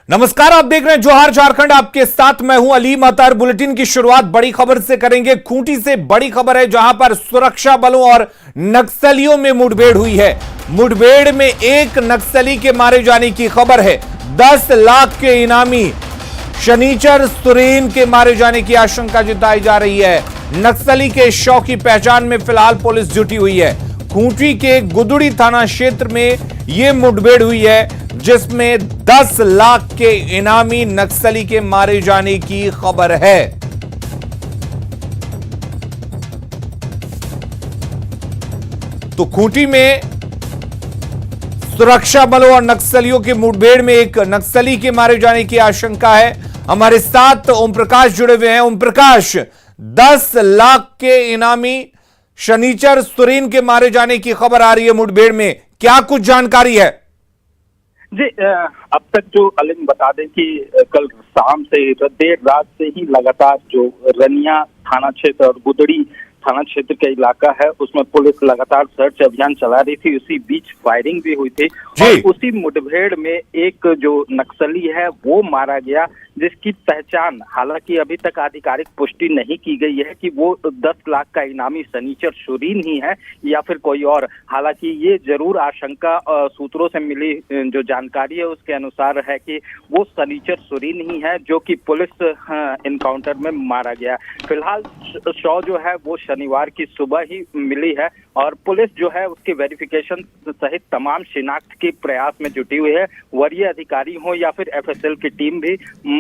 नमस्कार, आप देख रहे हैं जोहार झारखंड। आपके साथ मैं हूं अली महतार। बुलेटिन की शुरुआत बड़ी खबर से करेंगे। खूंटी से बड़ी खबर है, जहां पर सुरक्षा बलों और नक्सलियों में मुठभेड़ हुई है। मुठभेड़ में एक नक्सली के मारे जाने की खबर है। 10 लाख के इनामी शनिचर सुरेन के मारे जाने की आशंका जताई जा रही है। नक्सली के शव की पहचान में फिलहाल पुलिस जुटी हुई है। खूंटी के गुदड़ी थाना क्षेत्र में यह मुठभेड़ हुई है, जिसमें 10 लाख के इनामी नक्सली के मारे जाने की खबर है। तो खूंटी में सुरक्षा बलों और नक्सलियों के मुठभेड़ में एक नक्सली के मारे जाने की आशंका है। हमारे साथ ओम प्रकाश जुड़े हुए हैं। ओम प्रकाश, 10 लाख के इनामी शनिचर सुरेन के मारे जाने की खबर आ रही है मुठभेड़ में, क्या कुछ जानकारी है? जी, अब तक जो अलिम बता दें कि कल शाम से देर रात से ही लगातार जो रनिया थाना क्षेत्र और गुदड़ी थाना क्षेत्र का इलाका है, उसमें पुलिस लगातार सर्च अभियान चला रही थी। उसी बीच फायरिंग भी हुई थी और उसी मुठभेड़ में एक जो नक्सली है वो मारा गया, जिसकी पहचान हालांकि अभी तक आधिकारिक पुष्टि नहीं की गई है कि वो 10 लाख का इनामी शनिचर सुरीन ही है या फिर कोई और। हालांकि ये जरूर आशंका सूत्रों से मिली जो जानकारी है उसके अनुसार है कि वो शनिचर सुरीन ही है, जो कि पुलिस इनकाउंटर में मारा गया। फिलहाल शव जो है वो शनिवार की सुबह ही मिली है और पुलिस जो है उसकी वेरिफिकेशन सहित तमाम शिनाख्त के प्रयास में जुटी हुई है। वरीय अधिकारी हो या फिर एफएसएल की टीम भी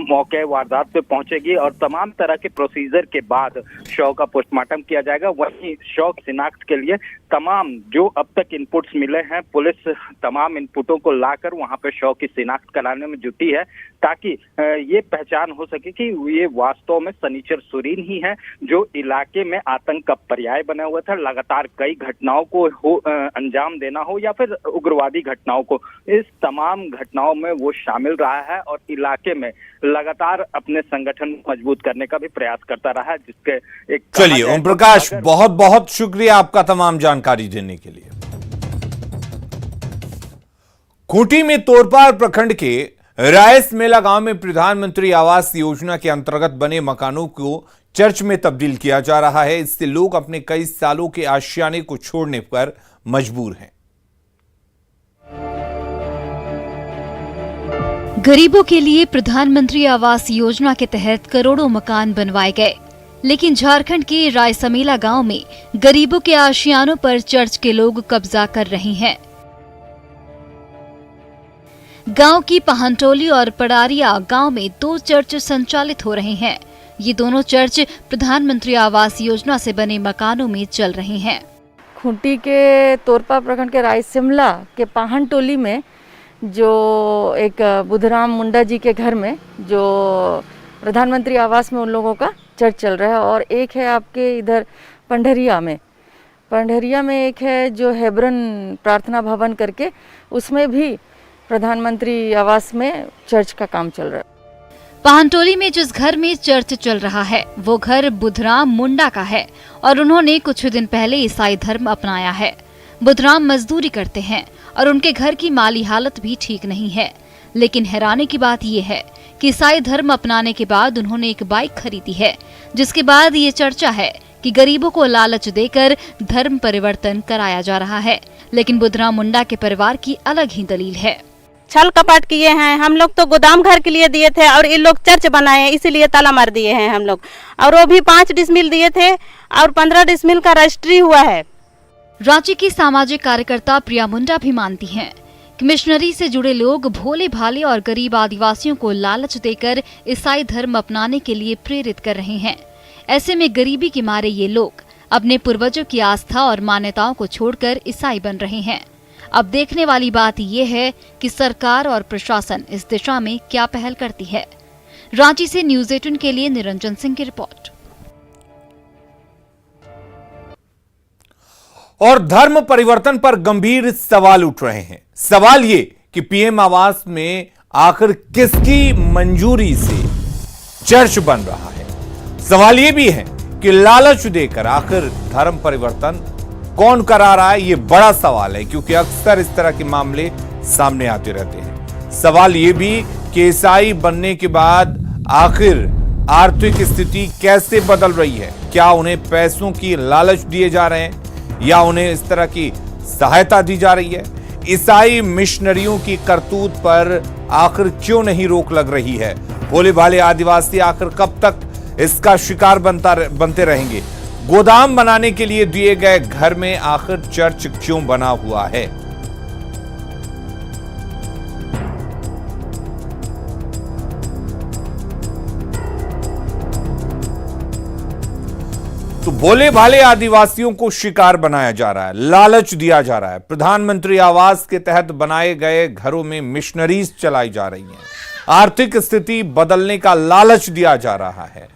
मौके वारदात पे पहुंचेगी और तमाम तरह के प्रोसीजर के बाद शव का पोस्टमार्टम किया जाएगा। वहीं शव शिनाख्त के लिए तमाम जो अब तक इनपुट्स मिले हैं, पुलिस तमाम इनपुटों को लाकर वहां पे शव की शिनाख्त कराने में जुटी है, ताकि ये पहचान हो सके कि ये वास्तव में शनिचर सुरीन ही है, जो इलाके में आतंक का पर्याय बना हुआ था। लगातार कई घटनाओं को अंजाम देना हो या फिर उग्रवादी घटनाओं को, इस तमाम घटनाओं में वो शामिल रहा है और इलाके में लगातार अपने संगठन मजबूत करने का भी प्रयास करता रहा है। जिसके एक चलिए ओम प्रकाश, बहुत बहुत शुक्रिया आपका तमाम जानकारी देने के लिए। खूंटी में तोरपार प्रखंड के रायस मेला गांव में प्रधानमंत्री आवास योजना के अंतर्गत बने मकानों को चर्च में तब्दील किया जा रहा है। इससे लोग अपने कई सालों के आशियाने को छोड़ने पर मजबूर हैं। गरीबों के लिए प्रधानमंत्री आवास योजना के तहत करोड़ों मकान बनवाए गए, लेकिन झारखंड के रायसमेला गांव में गरीबों के आशियानों पर चर्च के लोग कब्जा कर रहे हैं। गांव की पहनटोली और पड़ारिया गांव में 2 चर्च संचालित हो रहे हैं। ये दोनों चर्च प्रधानमंत्री आवास योजना से बने मकानों में चल रहे हैं। खूंटी के तोरपा प्रखंड के रायसिमला के पहनटोली में जो एक बुधराम मुंडा जी के घर में जो प्रधानमंत्री आवास में उन लोगों का चर्च चल रहा है, और एक है आपके इधर पंडरिया में एक है जो हेब्रन प्रार्थना भवन करके, उसमें भी प्रधानमंत्री आवास में चर्च का काम चल रहा है। पहनटोली में जिस घर में चर्च चल रहा है वो घर बुधराम मुंडा का है और उन्होंने कुछ दिन पहले ईसाई धर्म अपनाया है। बुधराम मजदूरी करते हैं और उनके घर की माली हालत भी ठीक नहीं है, लेकिन हैरानी की बात यह है कि ईसाई धर्म अपनाने के बाद उन्होंने एक बाइक खरीदी है, जिसके बाद ये चर्चा है कि गरीबों को लालच देकर धर्म परिवर्तन कराया जा रहा है। लेकिन बुधराम मुंडा के परिवार की अलग ही दलील है। छल कपट किए हैं, हम लोग तो गोदाम घर के लिए दिए थे और इन लोग चर्च बनाए, इसीलिए ताला मार दिए हैं हम लोग। और वो भी 5 डिसमिल दिए थे और 15 डिसमिल का रजिस्ट्री हुआ है। रांची की सामाजिक कार्यकर्ता प्रिया मुंडा भी मानती हैं कि मिशनरी से जुड़े लोग भोले भाले और गरीब आदिवासियों को लालच देकर ईसाई धर्म अपनाने के लिए प्रेरित कर रहे हैं। ऐसे में गरीबी के मारे ये लोग अपने पूर्वजों की आस्था और मान्यताओं को छोड़कर ईसाई बन रहे हैं। अब देखने वाली बात यह है कि सरकार और प्रशासन इस दिशा में क्या पहल करती है। रांची से न्यूज़ 18 के लिए निरंजन सिंह की रिपोर्ट। और धर्म परिवर्तन पर गंभीर सवाल उठ रहे हैं। सवाल ये कि पीएम आवास में आखिर किसकी मंजूरी से चर्च बन रहा है। सवाल ये भी है कि लालच देकर आखिर धर्म परिवर्तन कौन करा रहा है। यह बड़ा सवाल है, क्योंकि अक्सर इस तरह के मामले सामने आते रहते हैं। सवाल यह भी कि ईसाई बनने के बाद आखिर आर्थिक स्थिति कैसे बदल रही है। क्या उन्हें पैसों की लालच दिए जा रहे हैं या उन्हें इस तरह की सहायता दी जा रही है। ईसाई मिशनरियों की करतूत पर आखिर क्यों नहीं रोक लग रही है। भोले भाले आदिवासी आखिर कब तक इसका शिकार बनते रहेंगे। गोदाम बनाने के लिए दिए गए घर में आखिर चर्च क्यों बना हुआ है। तो भोले भाले आदिवासियों को शिकार बनाया जा रहा है, लालच दिया जा रहा है। प्रधानमंत्री आवास के तहत बनाए गए घरों में मिशनरीज चलाई जा रही हैं। आर्थिक स्थिति बदलने का लालच दिया जा रहा है।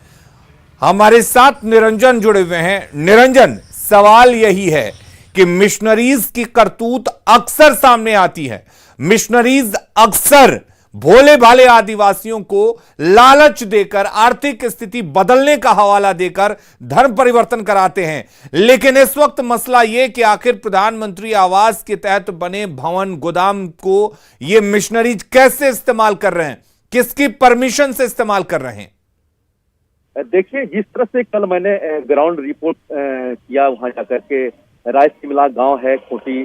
हमारे साथ निरंजन जुड़े हुए हैं। निरंजन, सवाल यही है कि मिशनरीज की करतूत अक्सर सामने आती है। मिशनरीज अक्सर भोले भाले आदिवासियों को लालच देकर, आर्थिक स्थिति बदलने का हवाला देकर धर्म परिवर्तन कराते हैं। लेकिन इस वक्त मसला यह कि आखिर प्रधानमंत्री आवास के तहत बने भवन गोदाम को ये मिशनरीज कैसे इस्तेमाल कर रहे हैं, किसकी परमिशन से इस्तेमाल कर रहे हैं। देखिए, जिस तरह से कल मैंने ग्राउंड रिपोर्ट किया, वहां जाकर के रायसिमला गांव है, खूंटी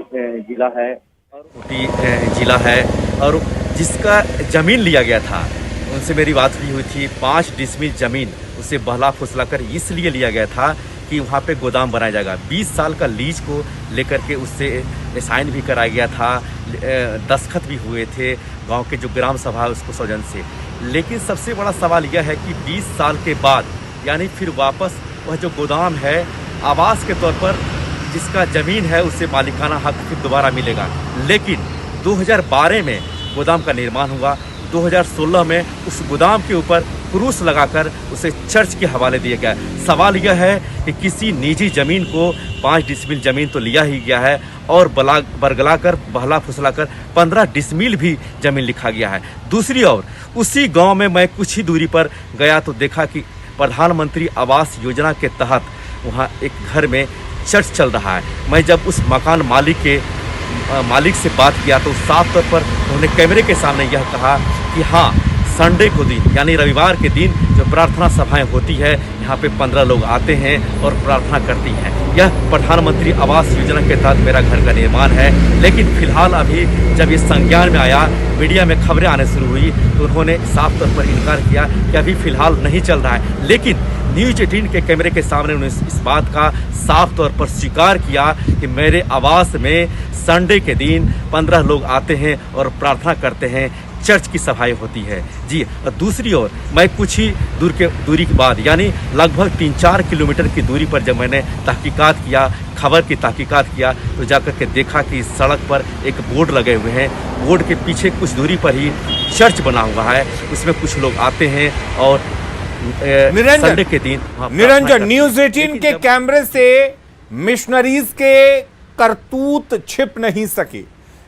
जिला है और जिसका जमीन लिया गया था, उनसे मेरी बात हुई थी। 5 डिसमिल जमीन उसे बहला फुसला कर इसलिए लिया गया था कि वहाँ पे गोदाम बनाया जाएगा। 20 साल का लीज को लेकर के उससे साइन भी कराया गया था, दस्तखत भी हुए थे गांव के जो ग्राम सभा है उसको सौजन से। लेकिन सबसे बड़ा सवाल यह है कि 20 साल के बाद यानी फिर वापस वह जो गोदाम है आवास के तौर पर जिसका ज़मीन है उसे मालिकाना हक फिर दोबारा मिलेगा। लेकिन 2012 में गोदाम का निर्माण हुआ, 2016 में उस गोदाम के ऊपर क्रूस लगाकर उसे चर्च के हवाले दिया गया। सवाल यह है कि किसी निजी ज़मीन को 5 डिसमिल ज़मीन तो लिया ही गया है और बरगला कर बहला फुसला कर 15 डिसमिल भी ज़मीन लिखा गया है। दूसरी ओर उसी गांव में मैं कुछ ही दूरी पर गया तो देखा कि प्रधानमंत्री आवास योजना के तहत वहां एक घर में चर्च चल रहा है। मैं जब उस मकान मालिक से बात किया तो साफ तौर पर उन्होंने कैमरे के सामने यह कहा कि हाँ, संडे को दिन यानी रविवार के दिन जो प्रार्थना सभाएं होती है, यहाँ पे 15 लोग आते हैं और प्रार्थना करती हैं। यह प्रधानमंत्री आवास योजना के तहत मेरा घर का निर्माण है। लेकिन फिलहाल अभी जब ये संज्ञान में आया, मीडिया में खबरें आने शुरू हुई तो उन्होंने साफ तौर पर इनकार किया कि अभी फिलहाल नहीं चल रहा है। लेकिन न्यूज 18 के कैमरे के सामने उन्होंने इस बात का साफ तौर पर स्वीकार किया कि मेरे आवास में संडे के दिन 15 लोग आते हैं और प्रार्थना करते हैं, चर्च की सभाएं होती है। जी, और दूसरी ओर मैं कुछ ही दूरी के बाद यानी लगभग 3-4 किलोमीटर की दूरी पर जब मैंने तहकीकात किया, खबर की तहकीकात किया तो जाकर के देखा कि सड़क पर एक बोर्ड लगे हुए हैं। बोर्ड के पीछे कुछ दूरी पर ही चर्च बना हुआ है, उसमें कुछ लोग आते हैं और संडे के दिन निरंजन, न्यूज 18 के कैमरे से मिशनरीज के करतूत छिप नहीं सके,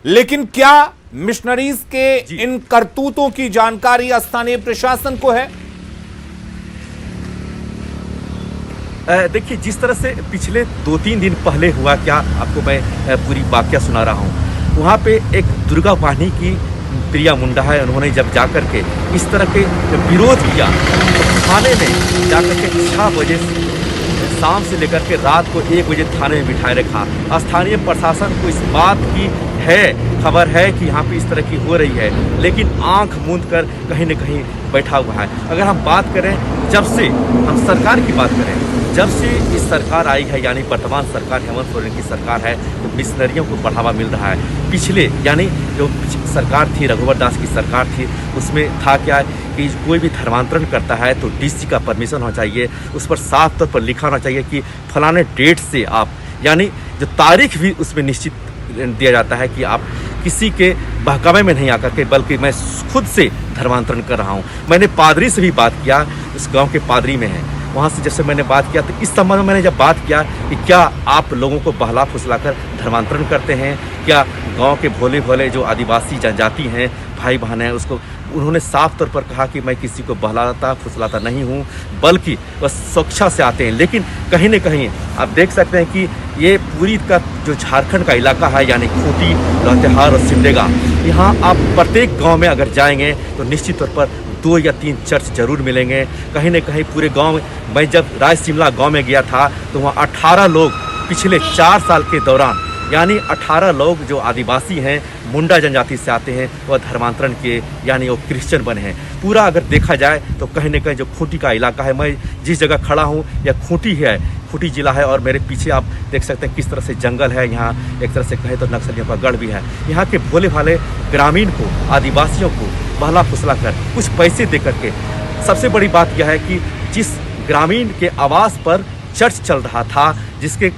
लेकिन क्या मिशनरीज के इन करतूतों की जानकारी स्थानीय प्रशासन को है? देखिए, जिस तरह से पिछले 2-3 दिन पहले हुआ, क्या आपको मैं पूरी वाकया सुना रहा हूँ। वहाँ पे एक दुर्गा वाहिनी की प्रिया मुंडा है, उन्होंने जब जाकर के इस तरह के विरोध किया तो थाने में जाकर के 6 बजे शाम से लेकर के रात को 1 बजे थाने में बिठाए रखा। स्थानीय प्रशासन को इस बात की खबर है कि यहाँ पे इस तरह की हो रही है, लेकिन आंख मूंद कर कहीं न कहीं बैठा हुआ है। अगर हम बात करें, जब से हम सरकार की बात करें, जब से इस सरकार आई है यानी वर्तमान सरकार हेमंत सोरेन की सरकार है, तो मिशनरियों को बढ़ावा मिल रहा है। पिछले यानी जो सरकार थी, रघुवर दास की सरकार थी, उसमें था क्या कि कोई भी धर्मांतरण करता है तो डीसी का परमिशन होना चाहिए, उस पर साफ तौर पर लिखा होना चाहिए कि फलाने डेट से आप, यानी जो तारीख भी उसमें निश्चित दिया जाता है कि आप किसी के बहकावे में नहीं आकर के, बल्कि मैं खुद से धर्मांतरण कर रहा हूँ। मैंने पादरी से भी बात किया, उस गांव के पादरी में है, वहाँ से जैसे मैंने बात किया तो इस संबंध में मैंने जब बात किया कि क्या आप लोगों को बहला फुसलाकर धर्मांतरण करते हैं, क्या गांव के भोले भोले जो आदिवासी जनजाति हैं, भाई बहन हैं, उसको उन्होंने साफ तौर पर कहा कि मैं किसी को बहलाता फुसलाता नहीं हूँ, बल्कि बस स्वेच्छा से आते हैं। लेकिन कहीं न कहीं आप देख सकते हैं कि ये पूरी का जो झारखंड का इलाका है, यानी खूंटी, लातेहार और सिमडेगा, यहाँ आप प्रत्येक गांव में अगर जाएंगे तो निश्चित तौर पर 2 या 3 चर्च जरूर मिलेंगे। कहीं न कहीं पूरे गांव में, मैं जब रायसिमला गांव में गया था तो वहाँ 18 लोग पिछले 4 साल के दौरान, यानी 18 लोग जो आदिवासी हैं, मुंडा जनजाति से आते हैं, वह धर्मांतरण के यानी वो क्रिश्चियन बने हैं। पूरा अगर देखा जाए तो कहीं न कहीं जो खूंटी का इलाका है, मैं जिस जगह खड़ा हूँ यह खूंटी है, खूंटी जिला है, और मेरे पीछे आप देख सकते हैं किस तरह से जंगल है। यहाँ एक तरह से कहें तो नक्सलियों का गढ़ भी है। यहाँ के भोले भाले ग्रामीण को, आदिवासियों को बहला फुसला कर कुछ पैसे दे करके, सबसे बड़ी बात यह है कि जिस ग्रामीण के आवास पर चर्च चल रहा था, जिसके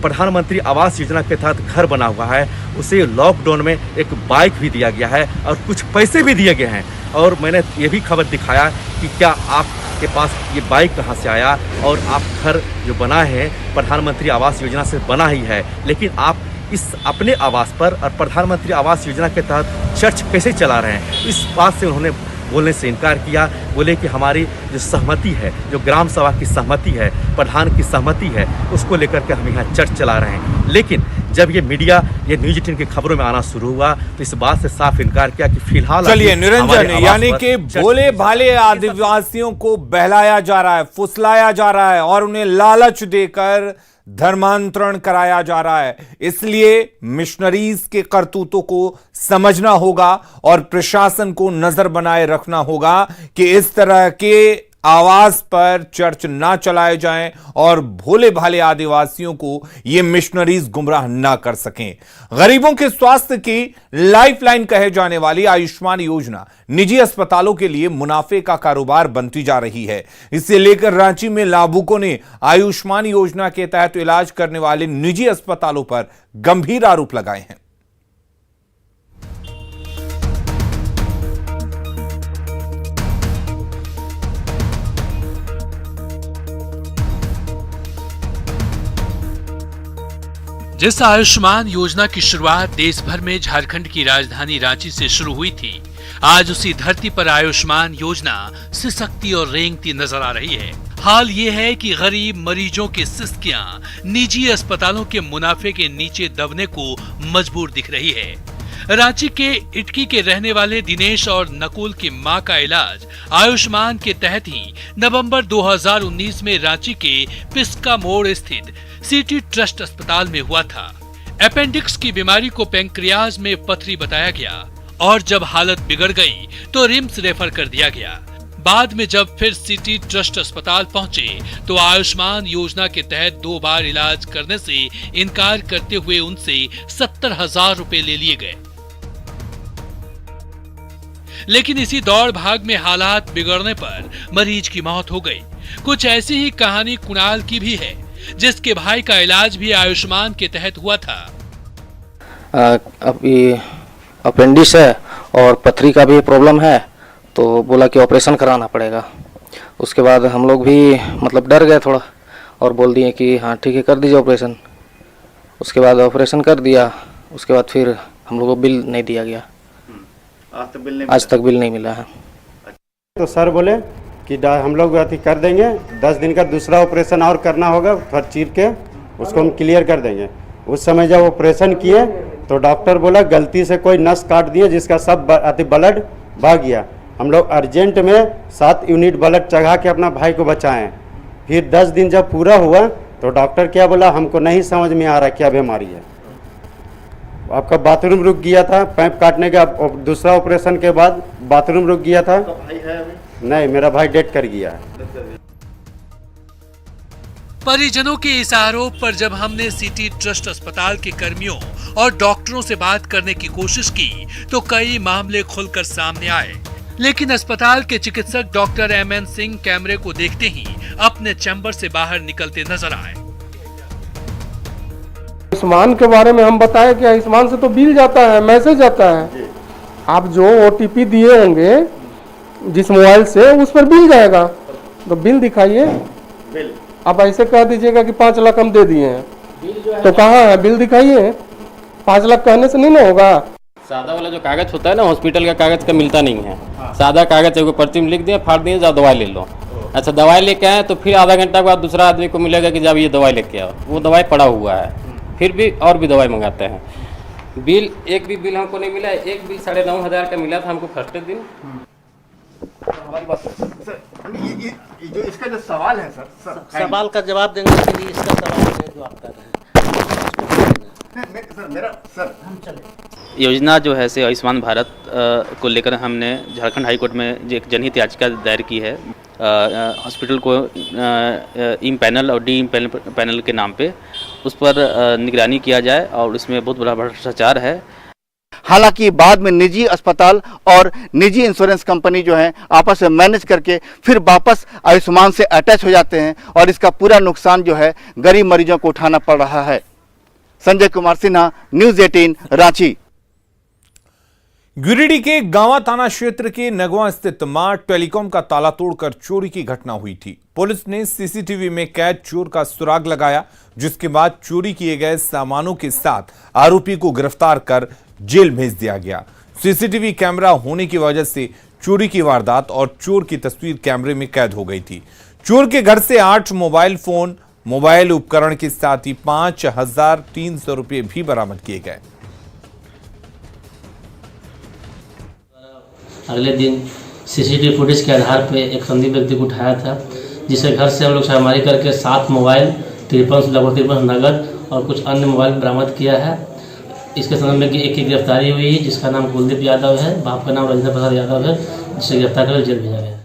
प्रधानमंत्री आवास योजना के तहत घर बना हुआ है, उसे लॉकडाउन में एक बाइक भी दिया गया है और कुछ पैसे भी दिए गए हैं। और मैंने ये भी खबर दिखाया कि क्या आपके पास ये बाइक कहाँ से आया, और आप घर जो बनाए हैं प्रधानमंत्री आवास योजना से बना ही है, लेकिन आप इस अपने आवास पर और प्रधानमंत्री आवास योजना के तहत चर्च कैसे चला रहे हैं। इस बात से उन्होंने बोलने से इनकार किया। बोले कि हमारी जो सहमति है, जो ग्राम सभा की सहमति है, प्रधान की सहमति है, उसको लेकर के हम यहाँ चर्च चला रहे हैं। लेकिन जब ये मीडिया, ये न्यूज़ 18 की खबरों में आना शुरू हुआ तो इस बात से साफ इनकार किया कि फिलहाल चलिए निरंजन, यानी कि भोले भाले आदिवासियों को बहलाया जा रहा है, फुसलाया जा रहा है और उन्हें लालच देकर धर्मांतरण कराया जा रहा है। इसलिए मिशनरीज के करतूतों को समझना होगा और प्रशासन को नजर बनाए रखना होगा कि इस तरह के आवास पर चर्च ना चलाए जाएं और भोले भाले आदिवासियों को ये मिशनरीज गुमराह ना कर सकें। गरीबों के स्वास्थ्य की लाइफलाइन कहे जाने वाली आयुष्मान योजना निजी अस्पतालों के लिए मुनाफे का कारोबार बनती जा रही है। इसे लेकर रांची में लाभुकों ने आयुष्मान योजना के तहत इलाज करने वाले निजी अस्पतालों पर गंभीर आरोप लगाए हैं। जिस आयुष्मान योजना की शुरुआत देश भर में झारखंड की राजधानी रांची से शुरू हुई थी, आज उसी धरती पर आयुष्मान योजना सिसकती और रेंगती नजर आ रही है। हाल ये है कि गरीब मरीजों की सिसकियां निजी अस्पतालों के मुनाफे के नीचे दबने को मजबूर दिख रही है। रांची के इटकी के रहने वाले दिनेश और नकुल की मां का इलाज आयुष्मान के तहत ही नवंबर 2019 में रांची के पिस्का मोड़ स्थित सिटी ट्रस्ट अस्पताल में हुआ था। अपेंडिक्स की बीमारी को पैंक्रियाज में पथरी बताया गया और जब हालत बिगड़ गई तो रिम्स रेफर कर दिया गया। बाद में जब फिर सिटी ट्रस्ट अस्पताल पहुंचे तो आयुष्मान योजना के तहत 2 बार इलाज करने से इनकार करते हुए उनसे 70,000 रुपए ले लिए गए। लेकिन इसी दौड़ भाग में हालात बिगड़ने पर मरीज की मौत हो गई। कुछ ऐसी ही कहानी कुणाल की भी है, जिसके भाई का इलाज भी आयुष्मान के तहत हुआ था। अभी अपेंडिक्स है और पथरी का भी प्रॉब्लम है, तो बोला कि ऑपरेशन कराना पड़ेगा। उसके बाद हम लोग भी मतलब डर गए थोड़ा और बोल दिए कि हाँ ठीक है कर दीजिए ऑपरेशन। उसके बाद ऑपरेशन कर दिया, उसके बाद फिर हम लोग को बिल नहीं दिया गया। आज तक बिल नहीं मिला है। तो सर बोले कि हम लोग अति कर देंगे, 10 दिन का दूसरा ऑपरेशन और करना होगा, फिर चीर के उसको हम क्लियर कर देंगे। उस समय जब ऑपरेशन किए तो डॉक्टर बोला गलती से कोई नस काट दिए जिसका सब अति ब्लड भाग गया। हम लोग अर्जेंट में 7 यूनिट ब्लड चढ़ा के अपना भाई को बचाएं। फिर 10 दिन जब पूरा हुआ तो डॉक्टर क्या बोला, हमको नहीं समझ में आ रहा क्या बीमारी है। आपका बाथरूम रुक गया था, पैप काटने का दूसरा ऑपरेशन के बाद बाथरूम रुक गया था। तो भाई है अभी? नहीं, मेरा भाई डेथ कर गया है। परिजनों के इस आरोप पर जब हमने सिटी ट्रस्ट अस्पताल के कर्मियों और डॉक्टरों से बात करने की कोशिश की तो कई मामले खुलकर सामने आए, लेकिन अस्पताल के चिकित्सक डॉक्टर MN सिंह कैमरे को देखते ही अपने चैम्बर से बाहर निकलते नजर आए। आयुष्मान के बारे में हम बताए कि आयुष्मान से तो बिल जाता है, मैसेज आता है। आप जो OTP दिए होंगे जिस मोबाइल से, उस पर बिल जाएगा, तो बिल दिखाइए। आप ऐसे कह दीजिएगा कि 5 लाख हम दे दिए हैं, तो कहाँ है बिल दिखाइए। 5 लाख कहने से नहीं ना होगा। सादा वाला जो कागज होता है ना, हॉस्पिटल का कागज का मिलता नहीं है। सादा कागज एगो पर्ची में लिख दिए, फाड़ दिए, जाओ दवाई ले लो। अच्छा दवाई लेके आए तो फिर आधा घंटा के बाद दूसरा आदमी को मिलेगा कि जब ये दवाई लेके आओ, वो दवाई पड़ा हुआ है, फिर भी और भी दवाई मंगाते हैं। बिल एक भी बिल हमको नहीं मिला, एक बिल 9,500 का मिला था हमको फर्स्ट दिन। हमारी बात सर, ये जो इसका जो सवाल है सर, सवाल का जवाब देने के लिए इसका सवाल है जो आप कर रहे हैं। योजना जो है से आयुष्मान भारत को लेकर हमने झारखंड हाई कोर्ट में एक जनहित याचिका दायर की है हॉस्पिटल को इम पैनल और डी इम पैनल के नाम पे, उस पर निगरानी किया जाए और उसमें बहुत बड़ा भ्रष्टाचार है। हालांकि बाद में निजी अस्पताल और निजी इंश्योरेंस कंपनी जो है आपस में मैनेज करके फिर वापस आयुष्मान से अटैच हो जाते हैं और इसका पूरा नुकसान जो है गरीब मरीजों को उठाना पड़ रहा है। संजय कुमार सिन्हा, न्यूज़ 18 रांची। गिरिडीह के गांवा थाना क्षेत्र के नगवा स्थित मां टेलीकॉम का ताला तोड़कर चोरी की घटना हुई थी। पुलिस ने सीसीटीवी में कैद चोर का सुराग लगाया, जिसके बाद चोरी किए गए सामानों के साथ आरोपी को गिरफ्तार कर जेल भेज दिया गया। सीसीटीवी कैमरा होने की वजह से चोरी की वारदात और चोर की तस्वीर कैमरे में कैद हो गई थी। चोर के घर से 8 मोबाइल फोन, मोबाइल उपकरण के साथ ही 5,300 रुपये भी बरामद किए गए। अगले दिन सीसीटीवी फुटेज के आधार पर एक संदिग्ध व्यक्ति को उठाया था, जिसके घर से हम लोग छापेमारी करके 7 मोबाइल, 53 नगद और कुछ अन्य मोबाइल बरामद किया है। इसके संबंध में एक की गिरफ्तारी हुई है, जिसका नाम कुलदीप यादव है, बाप का नाम राजेंद्र प्रसाद यादव है, जिसे गिरफ्तार कर जेल भेजा गया है।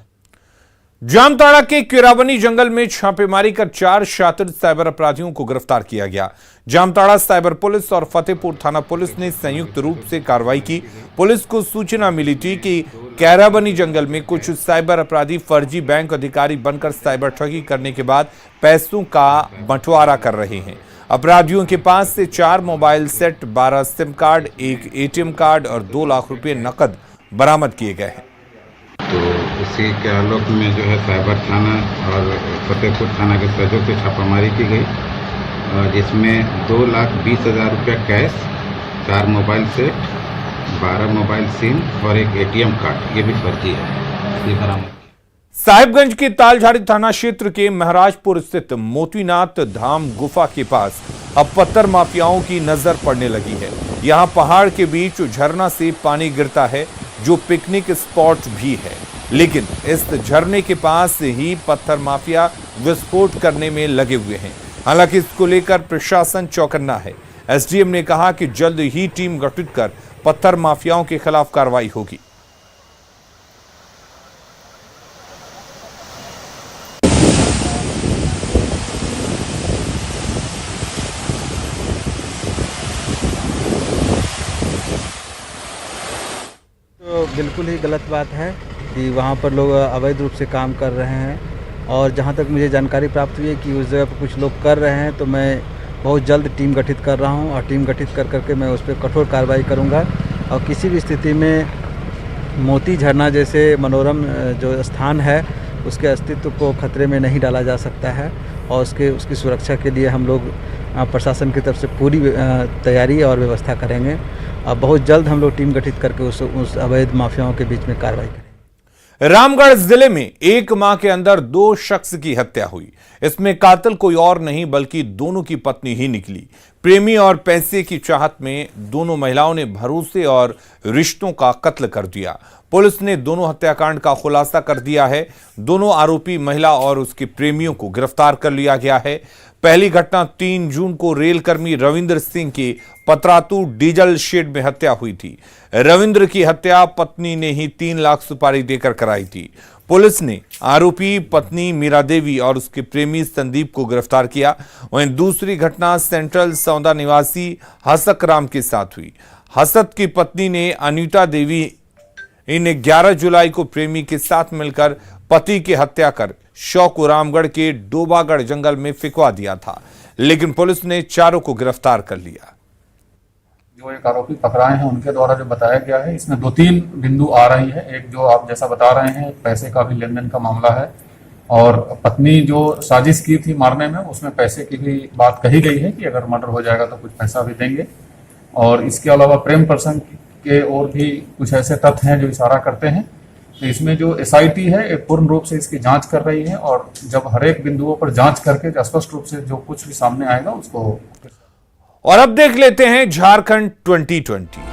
जामताड़ा के केराबनी जंगल में छापेमारी कर 4 शातिर साइबर अपराधियों को गिरफ्तार किया गया। जामताड़ा साइबर पुलिस और फतेहपुर थाना पुलिस ने संयुक्त रूप से कार्रवाई की। पुलिस को सूचना मिली थी कि केराबनी जंगल में कुछ साइबर अपराधी फर्जी बैंक अधिकारी बनकर साइबर ठगी करने के बाद पैसों का बंटवारा कर रहे हैं। अपराधियों के पास से 4 mobile set, 12 SIM card, 1 ATM card और 2 लाख रुपए नकद बरामद किए गए हैं। तो उसी के आलोक में जो है साइबर थाना और फतेहपुर थाना के सहयोग से छापामारी की गई, जिसमें 2,20,000 रुपया cash, 4 mobile set, 12 mobile SIM और 1 एटीएम कार्ड, ये भी फर्जी है, ये बरामद। साहिबगंज के तालझारी थाना क्षेत्र के महाराजपुर स्थित मोतीनाथ धाम गुफा के पास अब पत्थर माफियाओं की नजर पड़ने लगी है। यहां पहाड़ के बीच झरना से पानी गिरता है, जो पिकनिक स्पॉट भी है, लेकिन इस झरने के पास ही पत्थर माफिया विस्फोट करने में लगे हुए हैं। हालांकि इसको लेकर प्रशासन चौकन्ना है। एसडीएम ने कहा कि जल्द ही टीम गठित कर पत्थर माफियाओं के खिलाफ कार्रवाई होगी। तो बिल्कुल ही गलत बात है कि वहाँ पर लोग अवैध रूप से काम कर रहे हैं, और जहाँ तक मुझे जानकारी प्राप्त हुई है कि उस जगह पर कुछ लोग कर रहे हैं, तो मैं बहुत जल्द टीम गठित कर रहा हूँ और टीम गठित कर करके मैं उस पर कठोर कार्रवाई करूँगा। और किसी भी स्थिति में मोती झरना जैसे मनोरम जो स्थान है उसके अस्तित्व को खतरे में नहीं डाला जा सकता है, और उसकी सुरक्षा के लिए हम लोग प्रशासन की तरफ से पूरी तैयारी और व्यवस्था करेंगे। और बहुत जल्द हम लोग टीम गठित करके उस अवैध माफियाओं के बीच में कार्रवाई करेंगे। रामगढ़ जिले में एक माह के अंदर 2 शख्स की हत्या हुई। इसमें कातिल कोई और नहीं बल्कि दोनों की पत्नी ही निकली। प्रेमी और पैसे की चाहत में दोनों महिलाओं ने भरोसे और रिश्तों का कत्ल कर दिया। पुलिस ने दोनों हत्याकांड का खुलासा कर दिया है। दोनों आरोपी महिला और उसके प्रेमियों को गिरफ्तार कर लिया गया है। पहली घटना 3 जून को रेल कर्मी रविंद्र सिंह की पतरातू डीजल शेड में हत्या हुई थी। रविंद्र की हत्या पत्नी ने ही 3 लाख सुपारी देकर कराई थी। पुलिस ने आरोपी पत्नी मीरा देवी और उसके प्रेमी संदीप को गिरफ्तार किया। वहीं दूसरी घटना सेंट्रल सौदा निवासी हसक राम के साथ हुई। हसत की पत्नी ने अनीता देवी इन 11 जुलाई को प्रेमी के साथ मिलकर पति की हत्या कर शव को रामगढ़ के डोबागढ़ जंगल में फिकवा दिया था, लेकिन पुलिस ने चारों को गिरफ्तार कर लिया। जो एक आरोपी पकड़ाए हैं उनके द्वारा जो बताया गया है, इसमें 2-3 बिंदु आ रही है। एक जो आप जैसा बता रहे हैं पैसे का भी लेन देन का मामला है, और पत्नी जो साजिश की थी मारने में उसमें पैसे की भी बात कही गई है कि अगर मर्डर हो जाएगा तो कुछ पैसा भी देंगे। और इसके अलावा प्रेम प्रसंग के और भी कुछ ऐसे तथ्य हैं जो इशारा करते हैं तो इसमें जो SIT है एक पूर्ण रूप से इसकी जांच कर रही है और जब हर एक बिंदुओं पर जांच करके स्पष्ट रूप से जो कुछ भी सामने आएगा उसको। और अब देख लेते हैं झारखंड 2020।